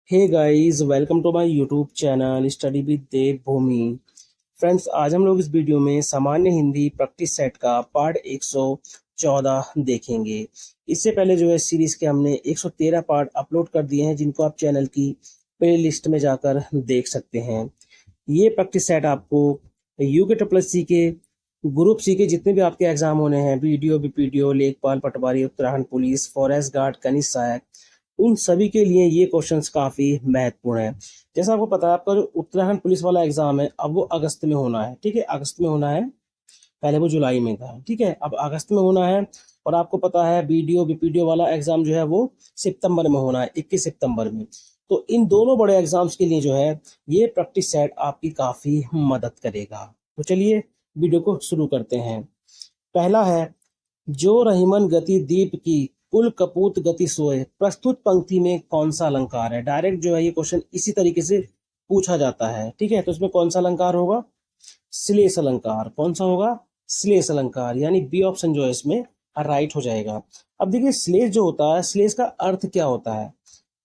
Hey guys, welcome to my YouTube channel study with Dev Bhoomi. Friends, आज हम लोग इस वीडियो में सामान्य हिंदी प्रैक्टिस सेट का पार्ट 114 देखेंगे। इससे पहले जो है सीरीज के हमने 113 पार्ट अपलोड कर दिए हैं, जिनको आप चैनल की प्ले लिस्ट में जाकर देख सकते हैं। ये प्रैक्टिस सेट आपको यूके ट्रिपल सी के ग्रुप सी के जितने भी आपके एग्जाम होने हैं, बीडीओ, बीपीडीओ, लेखपाल, पटवारी, उत्तराखंड पुलिस, फॉरेस्ट गार्ड, खनिज सहायक, उन सभी के लिए ये क्वेश्चंस काफी महत्वपूर्ण है। जैसा आपको पता है, आपका जो उत्तराखंड पुलिस वाला एग्जाम है अब वो अगस्त में होना है। ठीक है, अगस्त में होना है। पहले वो जुलाई में था। ठीक है, अब अगस्त में होना है। और आपको पता है बीडीओ बीपीडीओ वाला एग्जाम जो है वो सितंबर में होना है, 21 सितंबर में। तो इन दोनों बड़े एग्जाम्स के लिए जो है ये प्रैक्टिस सेट आपकी काफी मदद करेगा। तो चलिए वीडियो को शुरू करते हैं। पहला है, जो रहीमन गति दीप की कुल कपूत गति सोए, प्रस्तुत पंक्ति में कौन सा अलंकार है। डायरेक्ट जो है ये क्वेश्चन इसी तरीके से पूछा जाता है। ठीक है, तो इसमें कौन सा अलंकार होगा? श्लेष अलंकार। कौन सा होगा? श्लेष अलंकार, यानी बी ऑप्शन जो है इसमें राइट हो जाएगा। अब देखिए, श्लेष जो होता है, श्लेष का अर्थ क्या होता है?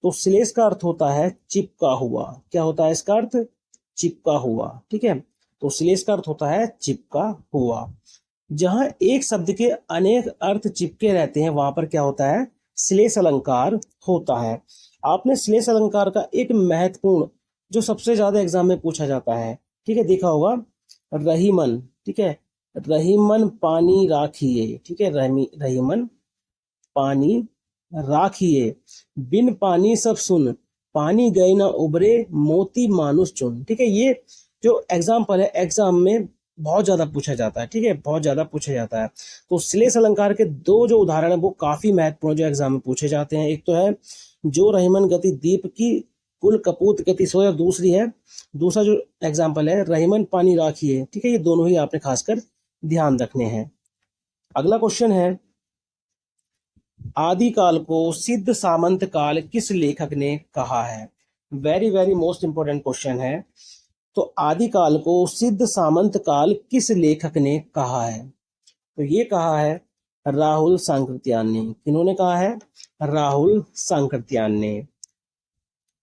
तो श्लेष का अर्थ होता है चिपका हुआ। क्या होता है इसका अर्थ? चिपका हुआ। ठीक है, तो श्लेष का अर्थ होता है चिपका हुआ। जहां एक शब्द के अनेक अर्थ चिपके रहते हैं वहां पर क्या होता है? श्लेष अलंकार होता है। आपने श्लेष अलंकार का एक महत्वपूर्ण, जो सबसे ज्यादा एग्जाम में पूछा जाता है, ठीक है, देखा होगा, रहीमन। ठीक है, रहीमन पानी राखिए। ठीक है, रहीमन पानी राखिए, बिन पानी सब सुन, पानी गए ना उबरे, मोती मानुष चुन। ठीक है, ये जो एग्जाम्पल है एग्जाम में बहुत ज्यादा पूछा जाता है। ठीक है, बहुत ज्यादा पूछा जाता है। तो श्लेष अलंकार के दो जो उदाहरण है वो काफी महत्वपूर्ण जो एग्जाम में पूछे जाते हैं। एक तो है जो रहीमन गति दीप की कुल कपूत गति सोए, और दूसरा जो एग्जाम्पल है रहीमन पानी राखिए। ठीक है, ये दोनों ही आपने खासकर ध्यान रखने हैं। अगला क्वेश्चन है, आदिकाल को सिद्ध सामंत काल किस लेखक ने कहा है? Very very most important question है। तो आदिकाल को सिद्ध सामंत काल किस लेखक ने कहा है? तो ये कहा है राहुल सांकृत्यायन ने। किन्होंने कहा है? राहुल सांकृत्यायन ने।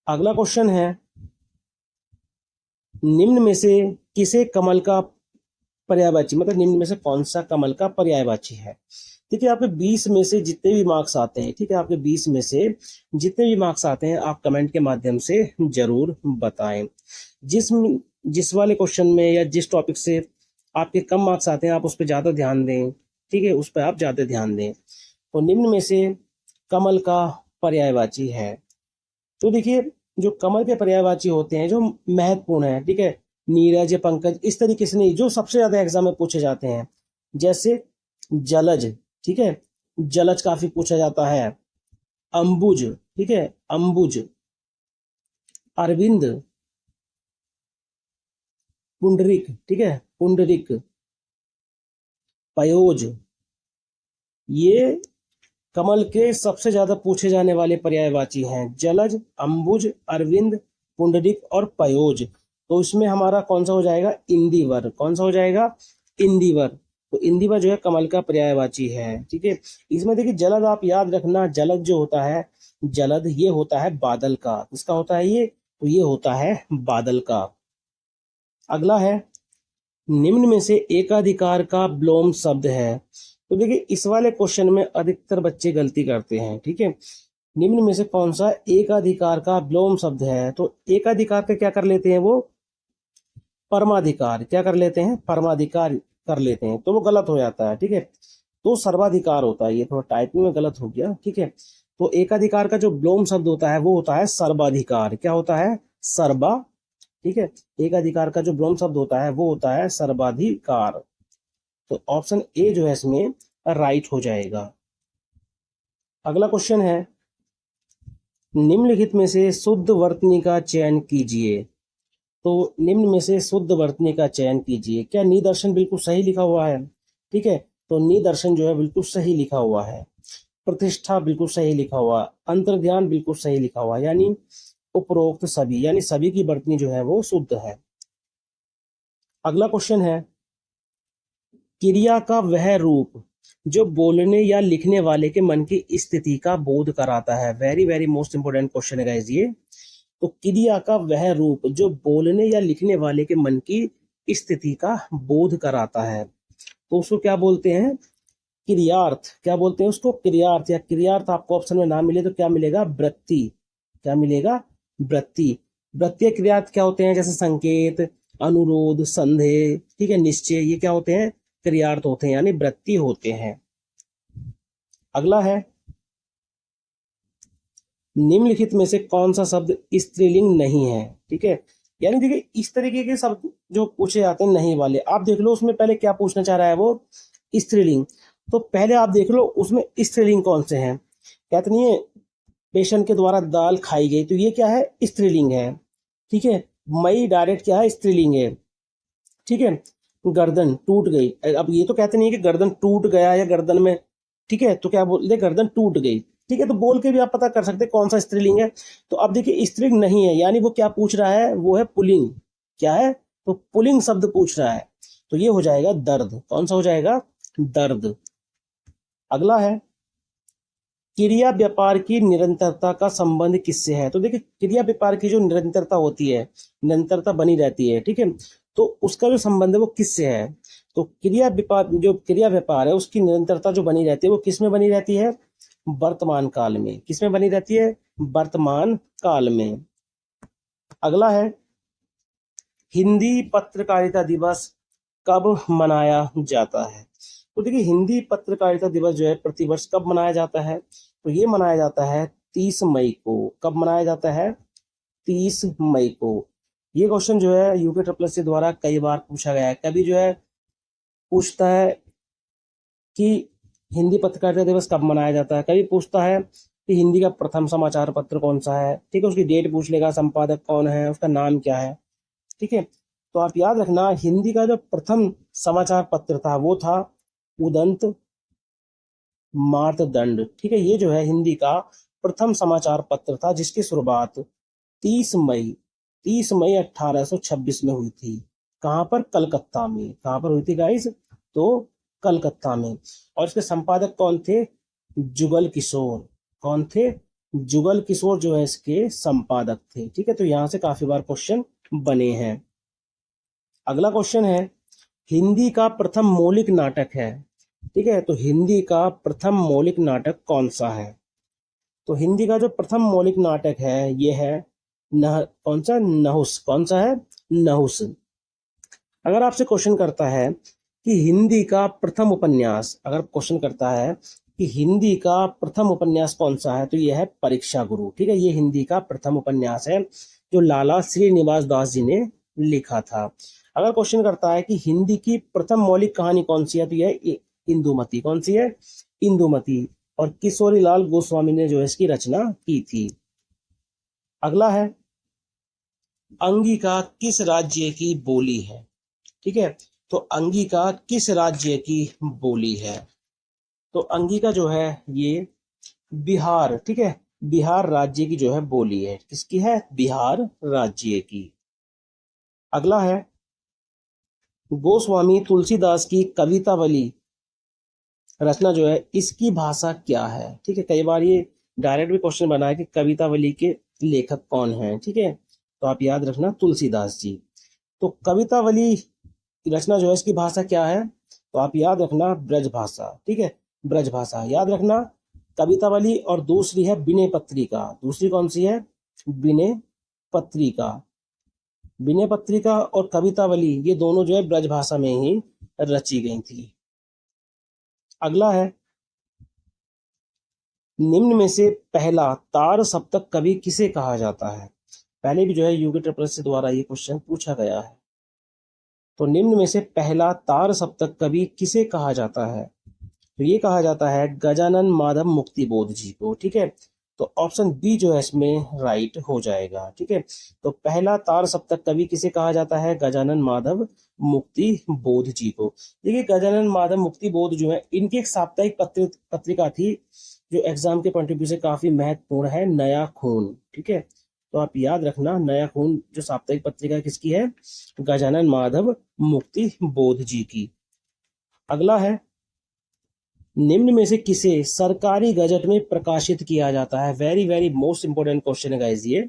अगला क्वेश्चन है, निम्न में से किसे कमल का पर्यायवाची, मतलब निम्न में से कौन सा कमल का पर्यायवाची है? ठीक है, आपके 20 में से जितने भी मार्क्स आते हैं, ठीक है, आपके 20 में से जितने भी मार्क्स आते हैं आप कमेंट के माध्यम से जरूर बताएं। जिस जिस वाले क्वेश्चन में या जिस टॉपिक से आपके कम मार्क्स आते हैं आप उस पर ज्यादा ध्यान दें। ठीक है, उस पर आप ज्यादा ध्यान दें। तो निम्न में से कमल का पर्यायवाची है। तो देखिए, जो कमल के पर्यायवाची होते हैं जो महत्वपूर्ण है, ठीक है, नीरज, पंकज, इस तरीके से नहीं, जो सबसे ज्यादा एग्जाम में पूछे जाते हैं, जैसे जलज। ठीक है, जलज काफी पूछा जाता है। अंबुज, ठीक है, अंबुज, अरविंद, पुंडरिक, ठीक है, पुंडरिक, पयोज, ये कमल के सबसे ज्यादा पूछे जाने वाले पर्यायवाची हैं। जलज, अंबुज, अरविंद, पुंडरिक और पयोज। तो इसमें हमारा कौन सा हो जाएगा? इंदिवर। कौन सा हो जाएगा? इंदिवर। तो इंदिवर जो है कमल का पर्यायवाची है। ठीक है, इसमें देखिए जलद आप याद रखना, जलद जो होता है, जलद ये होता है बादल का। किसका होता है ये? तो ये होता है बादल का। अगला है, निम्न में से एकाधिकार का विलोम शब्द है। तो देखिए, इस वाले क्वेश्चन में अधिकतर बच्चे गलती करते हैं। ठीक है, निम्न में से कौन सा एकाधिकार का विलोम शब्द है? तो एकाधिकार का क्या कर लेते हैं वो? परमाधिकार। क्या कर लेते हैं? परमाधिकार कर लेते हैं, तो वो गलत हो जाता है। ठीक है, तो सर्वाधिकार होता है। ये थोड़ा टाइपिंग में गलत हो गया। ठीक है, तो एकाधिकार का जो विलोम शब्द होता है वो होता है सर्वाधिकार। क्या होता है? सर्वा। ठीक है, एकाधिकार का जो विलोम शब्द होता है वो होता है सर्वाधिकार। तो ऑप्शन ए जो है इसमें राइट हो जाएगा। अगला क्वेश्चन है, निम्नलिखित में से शुद्ध वर्तनी का चयन कीजिए। तो निम्न में से शुद्ध वर्तनी का चयन कीजिए। क्या निदर्शन बिल्कुल सही लिखा हुआ है? ठीक है, तो निदर्शन जो है बिल्कुल सही लिखा हुआ है। प्रतिष्ठा बिल्कुल सही लिखा हुआ, अंतर्ध्यान बिल्कुल सही लिखा हुआ, यानी उपरोक्त सभी, यानी सभी की वर्तनी जो है वो शुद्ध है। अगला क्वेश्चन है, क्रिया का वह रूप जो बोलने या लिखने वाले के मन की स्थिति का बोध कराता है। Very very most important question है गाइस ये। तो क्रिया का वह रूप जो बोलने या लिखने वाले के मन की स्थिति का बोध कराता है, तो उसको क्या बोलते हैं? क्रियार्थ। क्या बोलते हैं उसको? क्रियार्थ। या क्रियार्थ आपको ऑप्शन में ना मिले तो क्या मिलेगा? वृत्ति। क्या मिलेगा? वृत्ति। वृत्तीय क्रियार्थ क्या होते हैं? जैसे संकेत, अनुरोध, संदेह, ठीक है, निश्चय, ये क्या होते हैं? क्रियार्थ होते हैं, यानी वृत्ति होते हैं। अगला है, निम्नलिखित में से कौन सा शब्द स्त्रीलिंग नहीं है? ठीक है, यानी देखिए इस तरीके के शब्द जो पूछे जाते हैं नहीं वाले, आप देख लो उसमें पहले क्या पूछना चाह रहा है वो, स्त्रीलिंग। तो पहले आप देख लो उसमें स्त्रीलिंग कौन से हैं। कहते नहीं है पेशेंट के द्वारा दाल खाई गई, तो ये क्या है? स्त्रीलिंग है। ठीक है, मई डायरेक्ट क्या है? स्त्रीलिंग है। ठीक है, गर्दन टूट गई, अब ये तो कहते नहीं है कि गर्दन टूट गया या गर्दन में, ठीक है, तो क्या बोलते? गर्दन टूट गई। ठीक है, तो बोल के भी आप पता कर सकते हैं कौन सा स्त्रीलिंग है। तो अब देखिए स्त्रीलिंग नहीं है, यानी वो क्या पूछ रहा है? वो है पुल्लिंग। क्या है? तो पुल्लिंग शब्द पूछ रहा है, तो ये हो जाएगा दर्द। कौन सा हो जाएगा? दर्द। अगला है, क्रिया व्यापार की निरंतरता का संबंध किससे है? तो देखिए क्रिया व्यापार की जो निरंतरता होती है, निरंतरता बनी रहती है, ठीक है, तो उसका जो संबंध है वो किससे है? तो क्रिया व्यापार, जो क्रिया व्यापार है उसकी निरंतरता जो बनी रहती है वो किस में बनी रहती है? वर्तमान काल में। किस में बनी रहती है? वर्तमान काल में। अगला है, हिंदी पत्रकारिता दिवस कब मनाया जाता है? तो देखिए हिंदी पत्रकारिता दिवस जो है प्रतिवर्ष कब मनाया जाता है? तो ये मनाया जाता है 30 मई को। कब मनाया जाता है? 30 मई को। ये क्वेश्चन जो है यूके ट्रिपल सी द्वारा कई बार पूछा गया है। कभी जो है पूछता है कि हिंदी पत्रकारिता दिवस कब मनाया जाता है, कभी पूछता है कि हिंदी का प्रथम समाचार पत्र कौन सा है, ठीक है, उसकी डेट पूछ लेगा, संपादक कौन है, उसका नाम क्या है। ठीक है, तो आप याद रखना हिंदी का जो प्रथम समाचार पत्र था वो था उदंत मार्तंड। ठीक है, ये जो है हिंदी का प्रथम समाचार पत्र था जिसकी शुरुआत 30 मई 30 मई 1826 में हुई थी। कहाँ पर? कलकत्ता में। कहाँ पर हुई थी गाइस? तो कलकत्ता में। और इसके संपादक कौन थे? जुगल किशोर। कौन थे? जुगल किशोर जो है इसके संपादक थे। ठीक है, तो यहां से काफी बार क्वेश्चन बने हैं। अगला क्वेश्चन है, हिंदी का प्रथम मौलिक नाटक है। ठीक है, तो हिंदी का प्रथम मौलिक नाटक कौन सा है? तो हिंदी का जो प्रथम मौलिक नाटक है ये है कौन सा? नहुस। कौन सा है? नहुस। अगर आपसे क्वेश्चन करता है कि हिंदी का प्रथम उपन्यास, अगर क्वेश्चन करता है कि हिंदी का प्रथम उपन्यास कौन सा है, तो यह है परीक्षा गुरु। ठीक है, ये हिंदी का प्रथम उपन्यास है जो लाला श्रीनिवास दास जी ने लिखा था। अगर क्वेश्चन करता है कि हिंदी की प्रथम मौलिक कहानी कौन सी है, तो यह इंदुमती। कौन सी है? इंदुमती। और किशोरी लाल गोस्वामी ने जो है इसकी रचना की थी। अगला है, अंगिका किस राज्य की बोली है? ठीक है, तो अंगिका किस राज्य की बोली है? तो अंगिका जो है ये बिहार, ठीक है, बिहार राज्य की जो है बोली है। किसकी है? बिहार राज्य की। अगला है, गोस्वामी तुलसीदास की कवितावली रचना जो है इसकी भाषा क्या है? ठीक है, कई बार ये डायरेक्ट भी क्वेश्चन बना है कि कवितावली के लेखक कौन है। ठीक है, तो आप याद रखना तुलसीदास जी। तो कवितावली रचना जो है इसकी भाषा क्या है? तो आप याद रखना ब्रज भाषा। ठीक है, ब्रज भाषा याद रखना कवितावली। और दूसरी है विनय पत्रिका। दूसरी कौन सी है? विनय पत्रिका। विनय पत्रिका और कवितावली ये दोनों जो है ब्रज भाषा में ही रची गई थी। अगला है, निम्न में से पहला तार सप्तक कवि किसे कहा जाता है? पहले भी जो है यूके ट्रिपल से द्वारा ये क्वेश्चन पूछा गया है। तो निम्न में से पहला तार सप्तक कवि किसे कहा जाता है? तो ये कहा जाता है गजानन माधव मुक्तिबोध जी को। ठीक है, तो ऑप्शन बी जो है इसमें राइट हो जाएगा। ठीक है, तो पहला तार सप्तक कवि किसे कहा जाता है? गजानन माधव मुक्ति बोध जी को। देखिए गजानन माधव मुक्ति बोध जो है इनकी एक साप्ताहिक पत्रिका थी जो एग्जाम के पॉइंट ऑफ व्यू से काफी महत्वपूर्ण है, नया खून। ठीक है, तो आप याद रखना नया खून जो साप्ताहिक पत्रिका किसकी है? गजानन माधव मुक्ति बोध जी की। अगला है, निम्न में से किसे सरकारी गजट में प्रकाशित किया जाता है? Very very most important question है गाइस ये।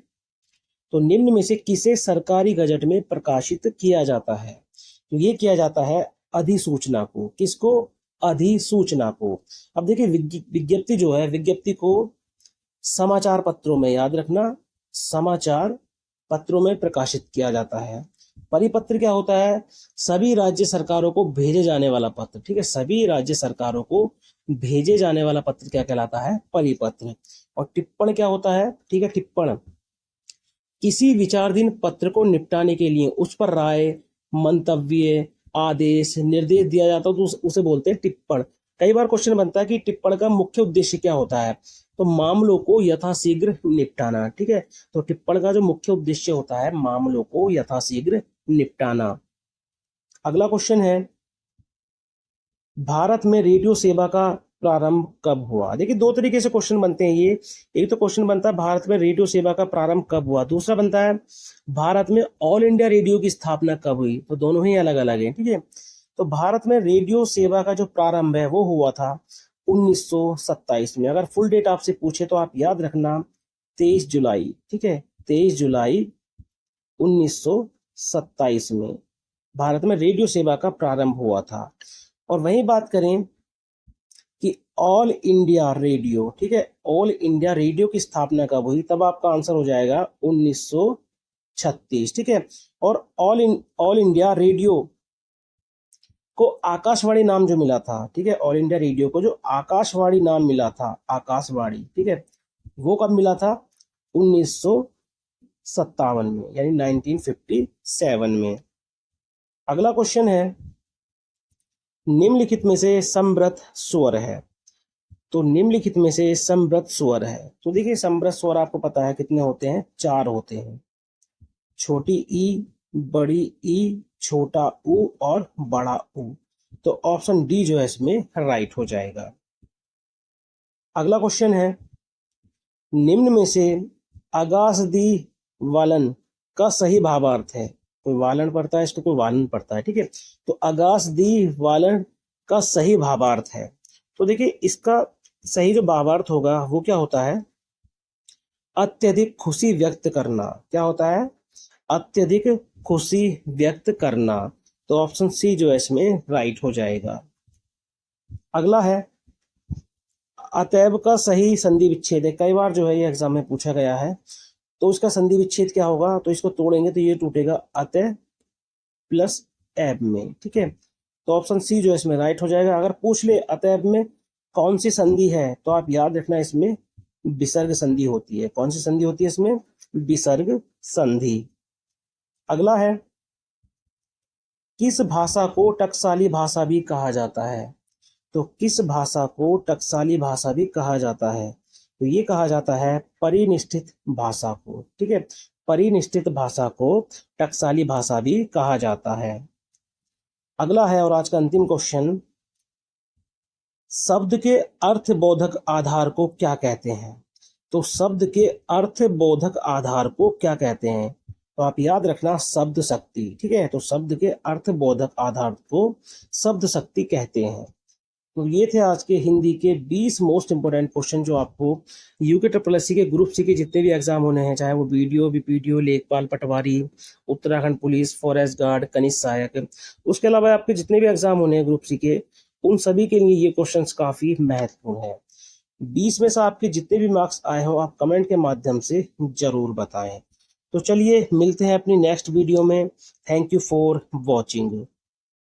तो निम्न में से किसे सरकारी गजट में प्रकाशित किया जाता है? तो ये किया जाता है अधिसूचना को। किसको? अधिसूचना को। अब देखिए विज्ञप्ति जो है, विज्ञप्ति को समाचार पत्रों में, याद रखना, समाचार पत्रों में प्रकाशित किया जाता है। परिपत्र क्या होता है? सभी राज्य सरकारों को भेजे जाने वाला पत्र। ठीक है, सभी राज्य सरकारों को भेजे जाने वाला पत्र क्या कहलाता है? परिपत्र। और टिप्पण क्या होता है? ठीक है, टिप्पण किसी विचाराधीन पत्र को निपटाने के लिए उस पर राय, मंतव्य, आदेश, निर्देश दिया जाता है तो उसे बोलते हैं टिप्पण। कई बार क्वेश्चन बनता है कि टिप्पण का मुख्य उद्देश्य क्या होता है? तो मामलों को यथाशीघ्र निपटाना। ठीक है, तो टिप्पण का जो मुख्य उद्देश्य होता है, मामलों को यथाशीघ्र निपटाना। अगला क्वेश्चन है, भारत में रेडियो सेवा का प्रारंभ कब हुआ? देखिए दो तरीके से क्वेश्चन बनते हैं ये। एक तो क्वेश्चन बनता है भारत में रेडियो सेवा का प्रारंभ कब हुआ, दूसरा बनता है भारत में ऑल इंडिया रेडियो की स्थापना कब हुई। तो दोनों ही अलग अलग हैं। ठीक है, तो भारत में रेडियो सेवा का जो प्रारंभ है वो हुआ था 1927 में। अगर फुल डेट आपसे पूछे तो आप याद रखना 23 जुलाई। ठीक है, 23 जुलाई 1927 में भारत में रेडियो सेवा का प्रारंभ हुआ था। और वहीं बात करें कि ऑल इंडिया रेडियो, ठीक है, ऑल इंडिया रेडियो की स्थापना कब हुई, तब आपका आंसर हो जाएगा 1936। ठीक है, और ऑल इंडिया रेडियो को आकाशवाणी नाम जो मिला था, ठीक है, ऑल इंडिया रेडियो को जो आकाशवाणी नाम मिला था, आकाशवाणी, ठीक है, वो कब मिला था? 1957 में, यानी 1957 में। अगला क्वेश्चन है, निम्नलिखित में से समव्रत स्वर है। तो निम्नलिखित में से समव्रत स्वर है, तो देखिए समव्रत स्वर आपको पता है कितने होते हैं? 4 होते हैं। छोटी ई, बड़ी ई, छोटा ऊ और बड़ा ऊ। तो ऑप्शन डी जो है इसमें राइट हो जाएगा। अगला क्वेश्चन है, निम्न में से अगासदी वालन का सही भावार्थ है। कोई वालन पढ़ता है इसको, कोई वालन पढ़ता है। ठीक है, तो अगासदी वालन का सही भावार्थ है। तो देखिए इसका सही जो भावार्थ होगा वो क्या होता है? अत्यधिक खुशी व्यक्त करना। क्या होता है? अत्यधिक खुशी व्यक्त करना। तो ऑप्शन सी जो है इसमें राइट हो जाएगा। अगला है, अतएव का सही संधि विच्छेद है। कई बार जो है ये एग्जाम में पूछा गया है। तो उसका संधि विच्छेद क्या होगा? तो इसको तोड़ेंगे तो ये टूटेगा अतः प्लस एब में। ठीक है, तो ऑप्शन सी जो है इसमें राइट हो जाएगा। अगर पूछ ले अतएव में कौन सी संधि है, तो आप याद रखना इसमें विसर्ग संधि होती है। कौन सी संधि होती है इसमें? विसर्ग संधि। अगला है, किस भाषा को टकसाली भाषा भी कहा जाता है? तो किस भाषा को टकसाली भाषा भी कहा जाता है? तो ये कहा जाता है परिनिष्ठित भाषा को। ठीक है, परिनिष्ठित भाषा को टकसाली भाषा भी कहा जाता है। अगला है और आज का अंतिम क्वेश्चन, शब्द के अर्थबोधक आधार को क्या कहते हैं? तो शब्द के अर्थबोधक आधार को क्या कहते हैं? तो आप याद रखना शब्द शक्ति। ठीक है, तो शब्द के अर्थबोधक आधार को शब्द शक्ति कहते हैं। तो ये थे आज के हिंदी के 20 मोस्ट इंपोर्टेंट क्वेश्चन जो आपको यूके SSC के ग्रुप सी के जितने भी एग्जाम होने हैं, चाहे वो वीडियो, बीपीडीओ, लेखपाल पटवारी, उत्तराखंड पुलिस, फॉरेस्ट गार्ड, कनिष्ठ सहायक, उसके अलावा आपके जितने भी एग्जाम होने हैं ग्रुप सी के, उन सभी के लिए ये क्वेश्चंस काफी महत्वपूर्ण है। 20 में से आपके जितने भी मार्क्स आए हो आप कमेंट के माध्यम से जरूर बताएं। तो चलिए मिलते हैं अपनी नेक्स्ट वीडियो में। Thank you for watching.